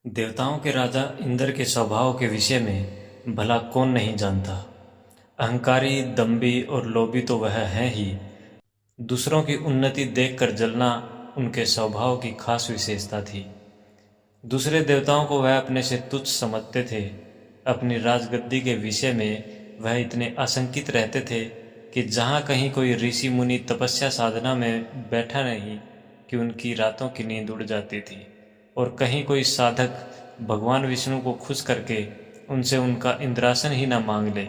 देवताओं के राजा इंद्र के स्वभाव के विषय में भला कौन नहीं जानता। अहंकारी, दंभी और लोभी तो वह है ही। दूसरों की उन्नति देखकर जलना उनके स्वभाव की खास विशेषता थी। दूसरे देवताओं को वह अपने से तुच्छ समझते थे। अपनी राजगद्दी के विषय में वह इतने आशंकित रहते थे कि जहाँ कहीं कोई ऋषि मुनि तपस्या साधना में बैठा नहीं कि उनकी रातों की नींद उड़ जाती थी, और कहीं कोई साधक भगवान विष्णु को खुश करके उनसे उनका इंद्रासन ही न मांग ले।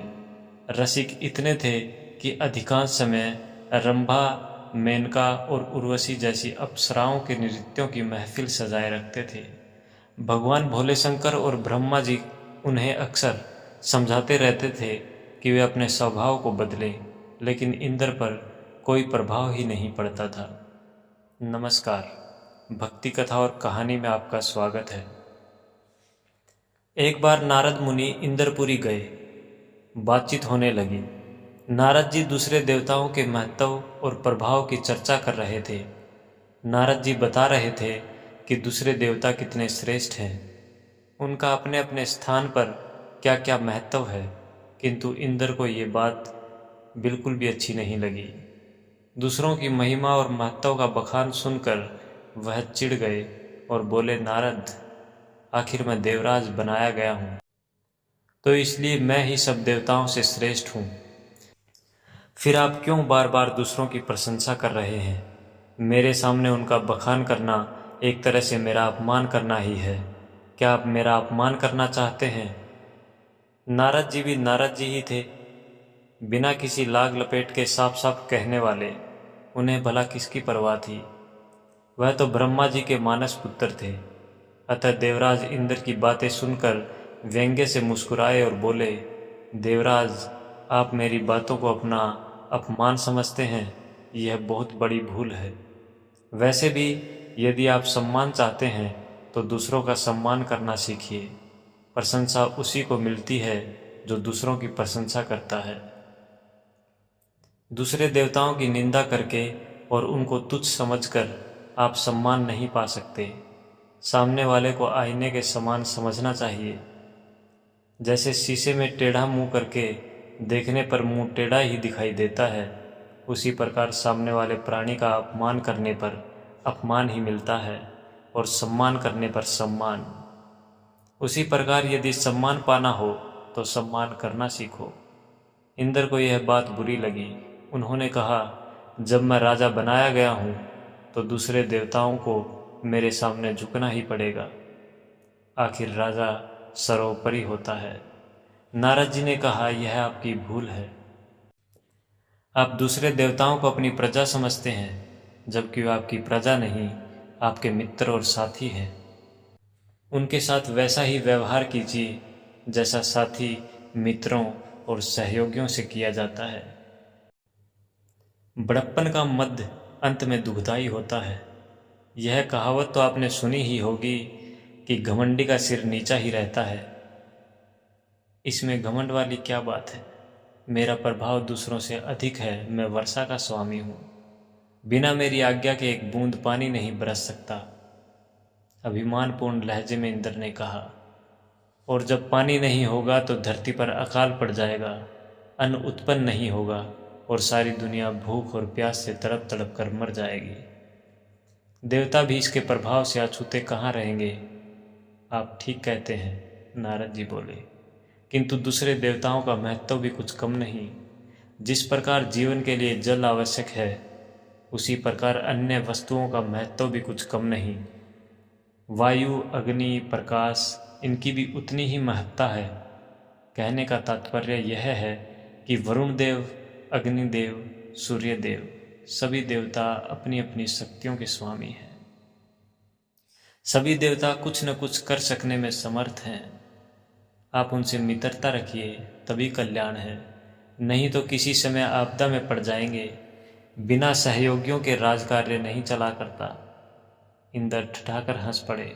रसिक इतने थे कि अधिकांश समय रंभा, मेनका और उर्वशी जैसी अप्सराओं के नृत्यों की महफिल सजाए रखते थे। भगवान भोले शंकर और ब्रह्मा जी उन्हें अक्सर समझाते रहते थे कि वे अपने स्वभाव को बदलें, लेकिन इंद्र पर कोई प्रभाव ही नहीं पड़ता था। नमस्कार, भक्ति कथा और कहानी में आपका स्वागत है। एक बार नारद मुनि इंद्रपुरी गए। बातचीत होने लगी। नारद जी दूसरे देवताओं के महत्व और प्रभाव की चर्चा कर रहे थे। नारद जी बता रहे थे कि दूसरे देवता कितने श्रेष्ठ हैं, उनका अपने अपने स्थान पर क्या क्या महत्व है, किंतु इंद्र को ये बात बिल्कुल भी अच्छी नहीं लगी। दूसरों की महिमा और महत्व का बखान सुनकर वह चिढ़ गए और बोले, नारद, आखिर मैं देवराज बनाया गया हूँ, तो इसलिए मैं ही सब देवताओं से श्रेष्ठ हूँ। फिर आप क्यों बार बार दूसरों की प्रशंसा कर रहे हैं? मेरे सामने उनका बखान करना एक तरह से मेरा अपमान करना ही है। क्या आप मेरा अपमान करना चाहते हैं? नारद जी भी नारद जी ही थे, बिना किसी लाग लपेट के साफ साफ कहने वाले। उन्हें भला किसकी परवाह थी? वह तो ब्रह्मा जी के मानस पुत्र थे। अतः देवराज इंद्र की बातें सुनकर व्यंग्य से मुस्कुराए और बोले, देवराज, आप मेरी बातों को अपना अपमान समझते हैं, यह बहुत बड़ी भूल है। वैसे भी यदि आप सम्मान चाहते हैं तो दूसरों का सम्मान करना सीखिए। प्रशंसा उसी को मिलती है जो दूसरों की प्रशंसा करता है। दूसरे देवताओं की निंदा करके और उनको तुच्छ समझकर आप सम्मान नहीं पा सकते। सामने वाले को आईने के समान समझना चाहिए। जैसे शीशे में टेढ़ा मुंह करके देखने पर मुंह टेढ़ा ही दिखाई देता है, उसी प्रकार सामने वाले प्राणी का अपमान करने पर अपमान ही मिलता है और सम्मान करने पर सम्मान। उसी प्रकार यदि सम्मान पाना हो तो सम्मान करना सीखो। इंद्र को यह बात बुरी लगी। उन्होंने कहा, जब मैं राजा बनाया गया हूँ तो दूसरे देवताओं को मेरे सामने झुकना ही पड़ेगा। आखिर राजा सर्वोपरि होता है। नारद जी ने कहा, यह आपकी भूल है। आप दूसरे देवताओं को अपनी प्रजा समझते हैं, जबकि वे आपकी प्रजा नहीं, आपके मित्र और साथी हैं। उनके साथ वैसा ही व्यवहार कीजिए जैसा साथी, मित्रों और सहयोगियों से किया जाता है। बड़प्पन का मध्य अंत में दुखदाई होता है। यह कहावत तो आपने सुनी ही होगी कि घमंडी का सिर नीचा ही रहता है। इसमें घमंड वाली क्या बात है? मेरा प्रभाव दूसरों से अधिक है, मैं वर्षा का स्वामी हूँ। बिना मेरी आज्ञा के एक बूंद पानी नहीं बरस सकता, अभिमानपूर्ण लहजे में इंद्र ने कहा। और जब पानी नहीं होगा तो धरती पर अकाल पड़ जाएगा, अन्न उत्पन्न नहीं होगा और सारी दुनिया भूख और प्यास से तड़प तड़प कर मर जाएगी। देवता भी इसके प्रभाव से अछूते कहाँ रहेंगे? आप ठीक कहते हैं, नारद जी बोले, किंतु दूसरे देवताओं का महत्व भी कुछ कम नहीं। जिस प्रकार जीवन के लिए जल आवश्यक है, उसी प्रकार अन्य वस्तुओं का महत्व भी कुछ कम नहीं। वायु, अग्नि, प्रकाश, इनकी भी उतनी ही महत्ता है। कहने का तात्पर्य यह है कि वरुण देव, अग्निदेव, सूर्यदेव, सभी देवता अपनी अपनी शक्तियों के स्वामी हैं। सभी देवता कुछ न कुछ कर सकने में समर्थ हैं। आप उनसे मित्रता रखिए, तभी कल्याण है, नहीं तो किसी समय आपदा में पड़ जाएंगे। बिना सहयोगियों के राजकार्य नहीं चला करता। इंद्र ठठाकर हंस पड़े।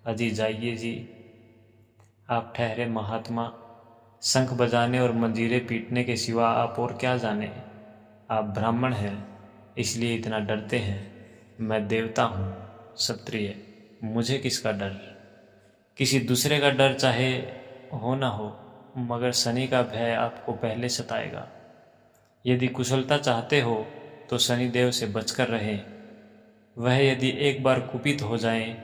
अजी जाइए जी, आप ठहरे महात्मा, शंख बजाने और मंजीरे पीटने के सिवा आप और क्या जाने। आप ब्राह्मण हैं, इसलिए इतना डरते हैं। मैं देवता हूँ, क्षत्रिय, मुझे किसका डर। किसी दूसरे का डर चाहे हो ना हो, मगर शनि का भय आपको पहले सताएगा। यदि कुशलता चाहते हो तो शनिदेव से बचकर रहें। वह यदि एक बार कुपित हो जाएं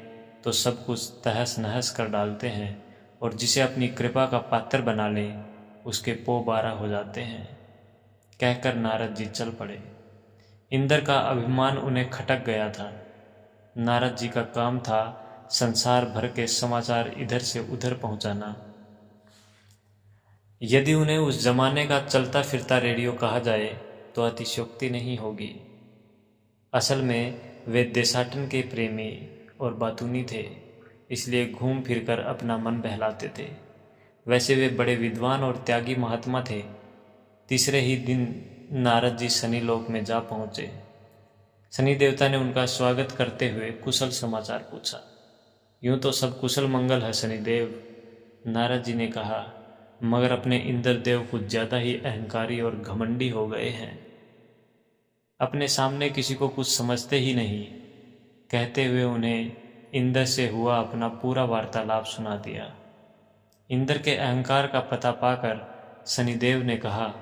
तो सब कुछ तहस नहस कर डालते हैं, और जिसे अपनी कृपा का पात्र बना लें उसके पौ 12 हो जाते हैं। कहकर नारद जी चल पड़े। इंद्र का अभिमान उन्हें खटक गया था। नारद जी का काम था संसार भर के समाचार इधर से उधर पहुंचाना। यदि उन्हें उस जमाने का चलता फिरता रेडियो कहा जाए तो अतिशयोक्ति नहीं होगी। असल में वे देशाटन के प्रेमी और बातूनी थे, इसलिए घूम फिरकर अपना मन बहलाते थे। वैसे वे बड़े विद्वान और त्यागी महात्मा थे। तीसरे ही दिन नारद जी शनि लोक में जा पहुँचे। शनि देवता ने उनका स्वागत करते हुए कुशल समाचार पूछा। यूं तो सब कुशल मंगल है शनिदेव, नारद जी ने कहा, मगर अपने इंद्रदेव कुछ ज़्यादा ही अहंकारी और घमंडी हो गए हैं। अपने सामने किसी को कुछ समझते ही नहीं। कहते हुए उन्हें इंद्र से हुआ अपना पूरा वार्तालाप सुना दिया। इंद्र के अहंकार का पता पाकर शनिदेव ने कहा,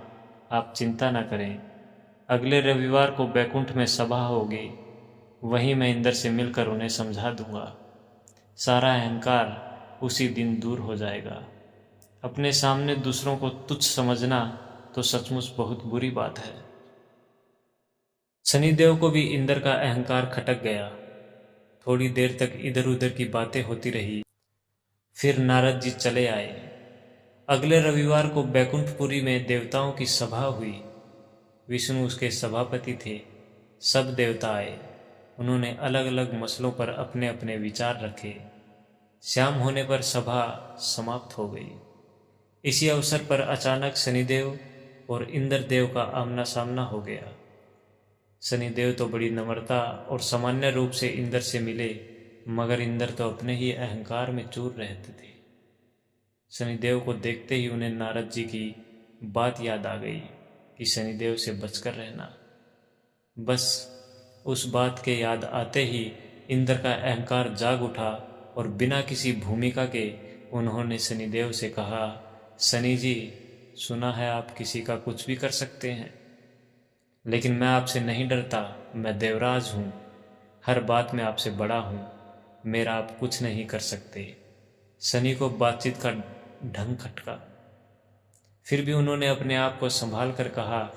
आप चिंता न करें, अगले रविवार को बैकुंठ में सभा होगी, वहीं मैं इंद्र से मिलकर उन्हें समझा दूंगा। सारा अहंकार उसी दिन दूर हो जाएगा। अपने सामने दूसरों को तुच्छ समझना तो सचमुच बहुत बुरी बात है। शनिदेव को भी इंद्र का अहंकार खटक गया। थोड़ी देर तक इधर उधर की बातें होती रही। फिर नारद जी चले आए। अगले रविवार को बैकुंठपुरी में देवताओं की सभा हुई। विष्णु उसके सभापति थे। सब देवता आए। उन्होंने अलग अलग मसलों पर अपने अपने विचार रखे। शाम होने पर सभा समाप्त हो गई। इसी अवसर पर अचानक शनिदेव और इंद्रदेव का आमना सामना हो गया। शनिदेव तो बड़ी नम्रता और सामान्य रूप से इंद्र से मिले, मगर इंद्र तो अपने ही अहंकार में चूर रहते थे। शनिदेव को देखते ही उन्हें नारद जी की बात याद आ गई कि शनिदेव से बचकर रहना। बस उस बात के याद आते ही इंद्र का अहंकार जाग उठा और बिना किसी भूमिका के उन्होंने शनिदेव से कहा, शनि जी, सुना है आप किसी का कुछ भी कर सकते हैं, लेकिन मैं आपसे नहीं डरता। मैं देवराज हूँ, हर बात में आपसे बड़ा हूँ, मेरा आप कुछ नहीं कर सकते। शनि को बातचीत का ढंग खटका। फिर भी उन्होंने अपने आप को संभाल कर कहा,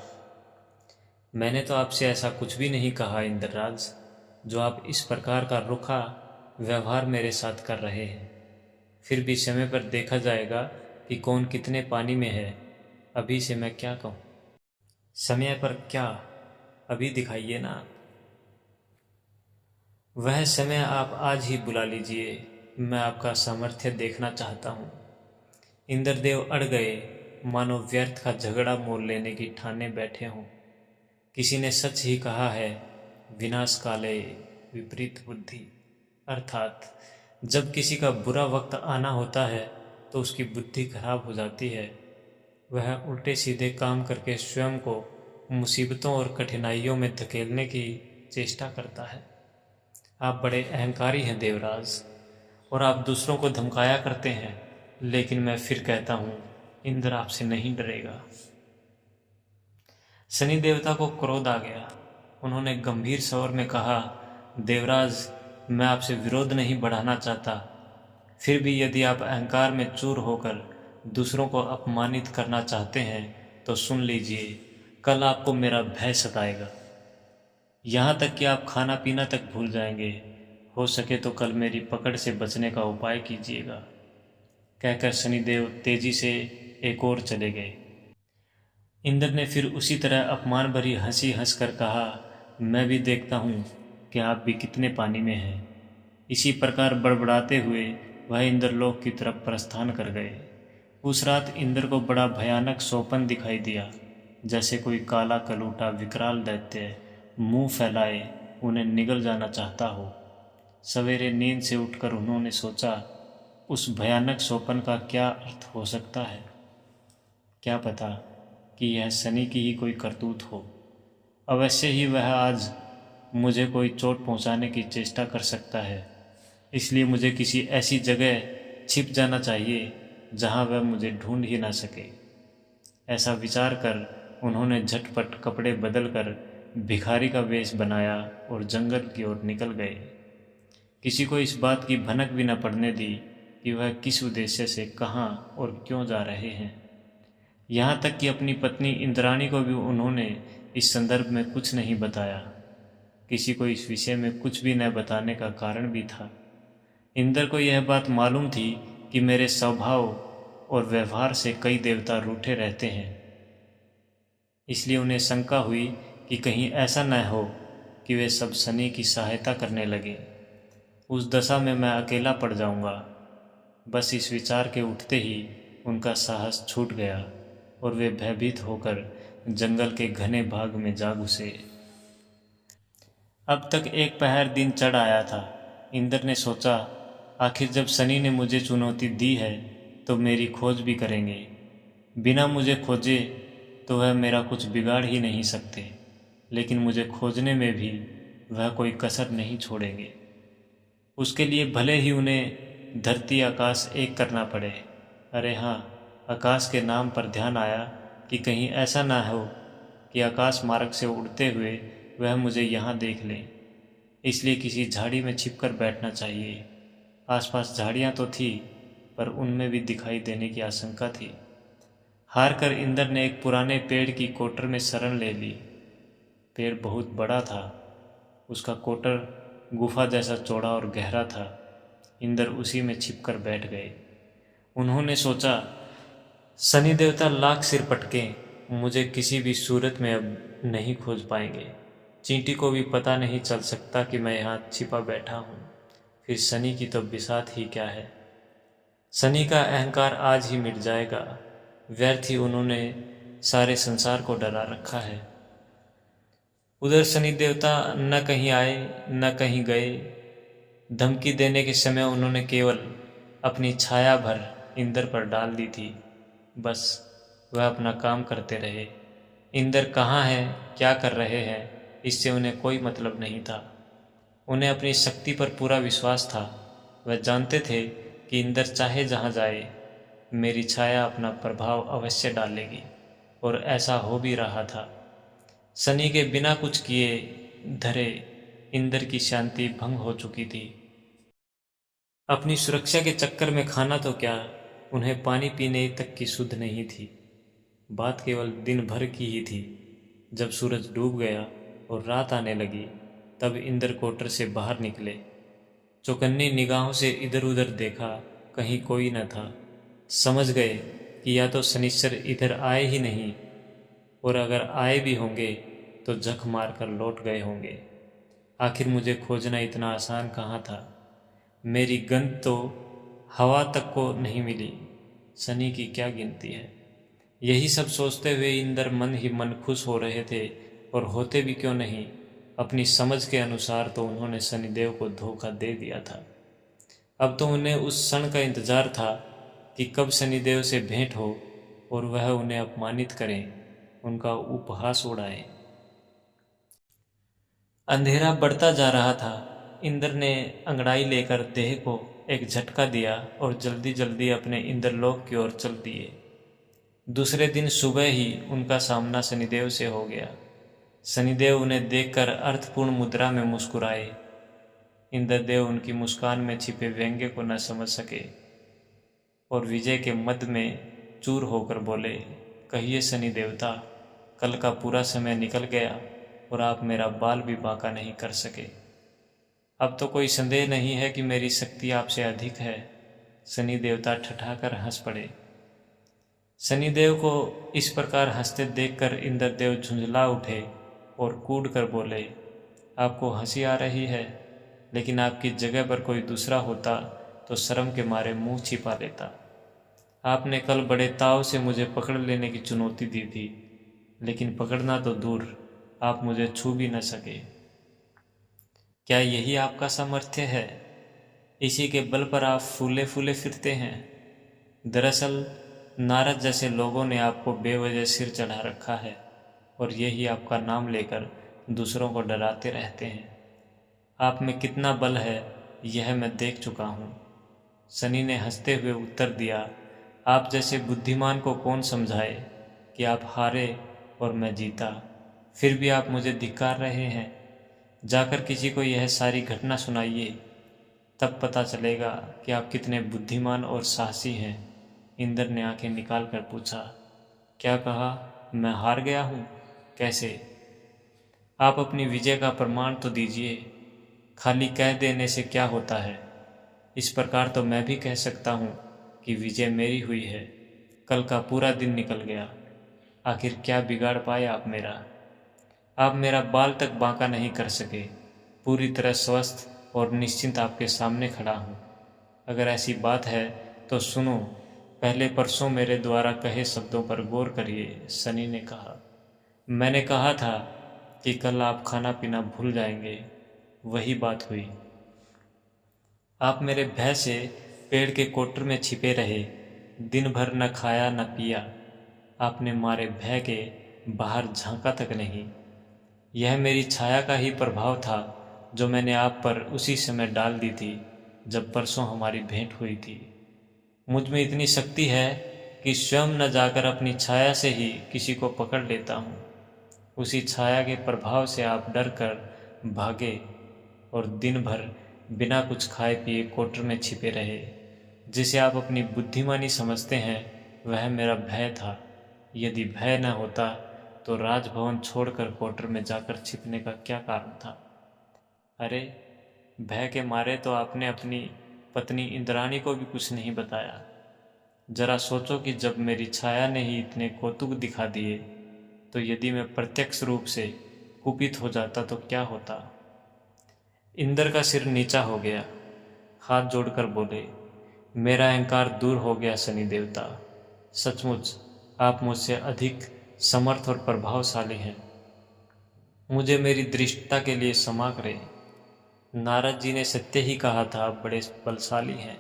मैंने तो आपसे ऐसा कुछ भी नहीं कहा इंद्रराज, जो आप इस प्रकार का रुखा व्यवहार मेरे साथ कर रहे हैं। फिर भी समय पर देखा जाएगा कि कौन कितने पानी में है। अभी से मैं क्या कहूँ? समय पर क्या, अभी दिखाइए ना। वह समय आप आज ही बुला लीजिए, मैं आपका सामर्थ्य देखना चाहता हूँ। इंद्रदेव अड़ गए, मानो व्यर्थ का झगड़ा मोल लेने की ठाने बैठे हों। किसी ने सच ही कहा है, विनाश काले विपरीत बुद्धि, अर्थात जब किसी का बुरा वक्त आना होता है तो उसकी बुद्धि खराब हो जाती है। वह उल्टे सीधे काम करके स्वयं को मुसीबतों और कठिनाइयों में धकेलने की चेष्टा करता है। आप बड़े अहंकारी हैं देवराज, और आप दूसरों को धमकाया करते हैं, लेकिन मैं फिर कहता हूँ, इंद्र आपसे नहीं डरेगा। शनि देवता को क्रोध आ गया। उन्होंने गंभीर स्वर में कहा, देवराज, मैं आपसे विरोध नहीं बढ़ाना चाहता, फिर भी यदि आप अहंकार में चूर होकर दूसरों को अपमानित करना चाहते हैं तो सुन लीजिए, कल आपको मेरा भय सताएगा। यहाँ तक कि आप खाना पीना तक भूल जाएंगे। हो सके तो कल मेरी पकड़ से बचने का उपाय कीजिएगा। कहकर शनिदेव तेजी से एक ओर चले गए। इंद्र ने फिर उसी तरह अपमान भरी हंसी हंसकर कहा, मैं भी देखता हूँ कि आप भी कितने पानी में हैं। इसी प्रकार बड़बड़ाते हुए वह इंद्रलोक की तरफ प्रस्थान कर गए। उस रात इंद्र को बड़ा भयानक सोपन दिखाई दिया, जैसे कोई काला कलूटा विकराल दैत्य मुंह फैलाए उन्हें निगल जाना चाहता हो। सवेरे नींद से उठकर उन्होंने सोचा, उस भयानक सोपन का क्या अर्थ हो सकता है। क्या पता कि यह शनि की ही कोई करतूत हो। अवश्य ही वह आज मुझे कोई चोट पहुंचाने की चेष्टा कर सकता है, इसलिए मुझे किसी ऐसी जगह छिप जाना चाहिए जहाँ वह मुझे ढूंढ ही ना सके। ऐसा विचार कर उन्होंने झटपट कपड़े बदलकर भिखारी का वेश बनाया और जंगल की ओर निकल गए। किसी को इस बात की भनक भी न पड़ने दी कि वह किस उद्देश्य से कहाँ और क्यों जा रहे हैं। यहाँ तक कि अपनी पत्नी इंद्राणी को भी उन्होंने इस संदर्भ में कुछ नहीं बताया। किसी को इस विषय में कुछ भी न बताने का कारण भी था। इंद्र को यह बात मालूम थी कि मेरे स्वभाव और व्यवहार से कई देवता रूठे रहते हैं, इसलिए उन्हें शंका हुई कि कहीं ऐसा न हो कि वे सब शनि की सहायता करने लगे। उस दशा में मैं अकेला पड़ जाऊंगा। बस इस विचार के उठते ही उनका साहस छूट गया और वे भयभीत होकर जंगल के घने भाग में जा घुसे। अब तक एक पहर दिन चढ़ आया था। इंद्र ने सोचा, आखिर जब शनि ने मुझे चुनौती दी है तो मेरी खोज भी करेंगे। बिना मुझे खोजे तो वह मेरा कुछ बिगाड़ ही नहीं सकते, लेकिन मुझे खोजने में भी वह कोई कसर नहीं छोड़ेंगे। उसके लिए भले ही उन्हें धरती आकाश एक करना पड़े। अरे हाँ, आकाश के नाम पर ध्यान आया कि कहीं ऐसा ना हो कि आकाश मार्ग से उड़ते हुए वह मुझे यहाँ देख लें। इसलिए किसी झाड़ी में छिपकर बैठना चाहिए। आसपास झाड़ियाँ तो थी, पर उनमें भी दिखाई देने की आशंका थी। हार कर इंद्र ने एक पुराने पेड़ की कोटर में शरण ले ली। पेड़ बहुत बड़ा था। उसका कोटर गुफा जैसा चौड़ा और गहरा था। इंद्र उसी में छिपकर बैठ गए। उन्होंने सोचा, शनि देवता लाख सिर पटके मुझे किसी भी सूरत में अब नहीं खोज पाएंगे। चींटी को भी पता नहीं चल सकता कि मैं यहाँ छिपा बैठा हूँ। फिर शनि की तो बिसात ही क्या है। शनि का अहंकार आज ही मिट जाएगा। व्यर्थ ही उन्होंने सारे संसार को डरा रखा है। उधर शनि देवता न कहीं आए न कहीं गए। धमकी देने के समय उन्होंने केवल अपनी छाया भर इंद्र पर डाल दी थी। बस वह अपना काम करते रहे। इंद्र कहाँ हैं, क्या कर रहे हैं, इससे उन्हें कोई मतलब नहीं था। उन्हें अपनी शक्ति पर पूरा विश्वास था। वह जानते थे कि इंद्र चाहे जहाँ जाए मेरी छाया अपना प्रभाव अवश्य डालेगी, और ऐसा हो भी रहा था। शनि के बिना कुछ किए धरे इंद्र की शांति भंग हो चुकी थी। अपनी सुरक्षा के चक्कर में खाना तो क्या, उन्हें पानी पीने तक की सुध नहीं थी। बात केवल दिन भर की ही थी। जब सूरज डूब गया और रात आने लगी, तब इंद्र कोटर से बाहर निकले। चौकन्नी निगाहों से इधर उधर देखा, कहीं कोई न था। समझ गए कि या तो शनिश्चर इधर आए ही नहीं, और अगर आए भी होंगे तो झक मार कर लौट गए होंगे। आखिर मुझे खोजना इतना आसान कहाँ था। मेरी गंध तो हवा तक को नहीं मिली। शनि की क्या गिनती है। यही सब सोचते हुए इंद्र मन ही मन खुश हो रहे थे, और होते भी क्यों नहीं। अपनी समझ के अनुसार तो उन्होंने शनिदेव को धोखा दे दिया था। अब तो उन्हें उस क्षण का इंतजार था कि कब शनिदेव से भेंट हो और वह उन्हें अपमानित करें, उनका उपहास उड़ाएं। अंधेरा बढ़ता जा रहा था। इंद्र ने अंगड़ाई लेकर देह को एक झटका दिया और जल्दी जल्दी अपने इंद्रलोक की ओर चल दिए। दूसरे दिन सुबह ही उनका सामना शनिदेव से हो गया। शनिदेव उन्हें देखकर अर्थपूर्ण मुद्रा में मुस्कुराए। इंद्रदेव उनकी मुस्कान में छिपे व्यंग्य को न समझ सके और विजय के मद में चूर होकर बोले, कहिए शनि देवता, कल का पूरा समय निकल गया और आप मेरा बाल भी बांका नहीं कर सके। अब तो कोई संदेह नहीं है कि मेरी शक्ति आपसे अधिक है। शनि देवता ठठाकर हंस पड़े। शनिदेव को इस प्रकार हंसते देखकर इंद्रदेव झुंझला उठे और कूद कर बोले, आपको हंसी आ रही है, लेकिन आपकी जगह पर कोई दूसरा होता तो शर्म के मारे मुंह छिपा लेता। आपने कल बड़े ताव से मुझे पकड़ लेने की चुनौती दी थी, लेकिन पकड़ना तो दूर, आप मुझे छू भी न सके। क्या यही आपका सामर्थ्य है? इसी के बल पर आप फूले फूले फिरते हैं? दरअसल नारद जैसे लोगों ने आपको बेवजह सिर चढ़ा रखा है, और यही आपका नाम लेकर दूसरों को डराते रहते हैं। आप में कितना बल है यह मैं देख चुका हूँ। शनि ने हंसते हुए उत्तर दिया, आप जैसे बुद्धिमान को कौन समझाए कि आप हारे और मैं जीता, फिर भी आप मुझे धिक्कार रहे हैं। जाकर किसी को यह सारी घटना सुनाइए, तब पता चलेगा कि आप कितने बुद्धिमान और साहसी हैं। इंद्र ने आंखें निकाल कर पूछा, क्या कहा? मैं हार गया हूँ? कैसे? आप अपनी विजय का प्रमाण तो दीजिए। खाली कह देने से क्या होता है? इस प्रकार तो मैं भी कह सकता हूँ कि विजय मेरी हुई है। कल का पूरा दिन निकल गया, आखिर क्या बिगाड़ पाए आप मेरा? आप मेरा बाल तक बांका नहीं कर सके। पूरी तरह स्वस्थ और निश्चिंत आपके सामने खड़ा हूँ। अगर ऐसी बात है तो सुनो, पहले परसों मेरे द्वारा कहे शब्दों पर गौर करिए। शनि ने कहा, मैंने कहा था कि कल आप खाना पीना भूल जाएंगे, वही बात हुई। आप मेरे भय से पेड़ के कोटर में छिपे रहे, दिन भर न खाया न पिया। आपने मारे भय के बाहर झांका तक नहीं। यह मेरी छाया का ही प्रभाव था जो मैंने आप पर उसी समय डाल दी थी जब परसों हमारी भेंट हुई थी। मुझ में इतनी शक्ति है कि स्वयं न जाकर अपनी छाया से ही किसी को पकड़ लेता हूँ। उसी छाया के प्रभाव से आप डर कर भागे और दिन भर बिना कुछ खाए पिए कोटर में छिपे रहे। जिसे आप अपनी बुद्धिमानी समझते हैं वह मेरा भय था। यदि भय न होता तो राजभवन छोड़कर कोटर में जाकर छिपने का क्या कारण था? अरे, भय के मारे तो आपने अपनी पत्नी इंद्राणी को भी कुछ नहीं बताया। जरा सोचो कि जब मेरी छाया ने ही इतने कौतुक दिखा दिए, तो यदि मैं प्रत्यक्ष रूप से कुपित हो जाता तो क्या होता? इंद्र का सिर नीचा हो गया, हाथ जोड़कर बोले, मेरा अहंकार दूर हो गया शनि देवता। सचमुच आप मुझसे अधिक समर्थ और प्रभावशाली हैं। मुझे मेरी दृष्टता के लिए क्षमा करें। नारद जी ने सत्य ही कहा था, आप बड़े बलशाली हैं।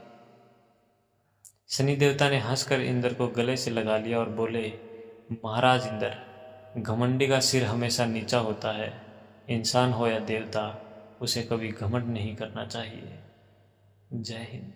शनि देवता ने हंसकर इंद्र को गले से लगा लिया और बोले, महाराज इंद्र, घमंडी का सिर हमेशा नीचा होता है। इंसान हो या देवता, उसे कभी घमंड नहीं करना चाहिए। जय हिंद।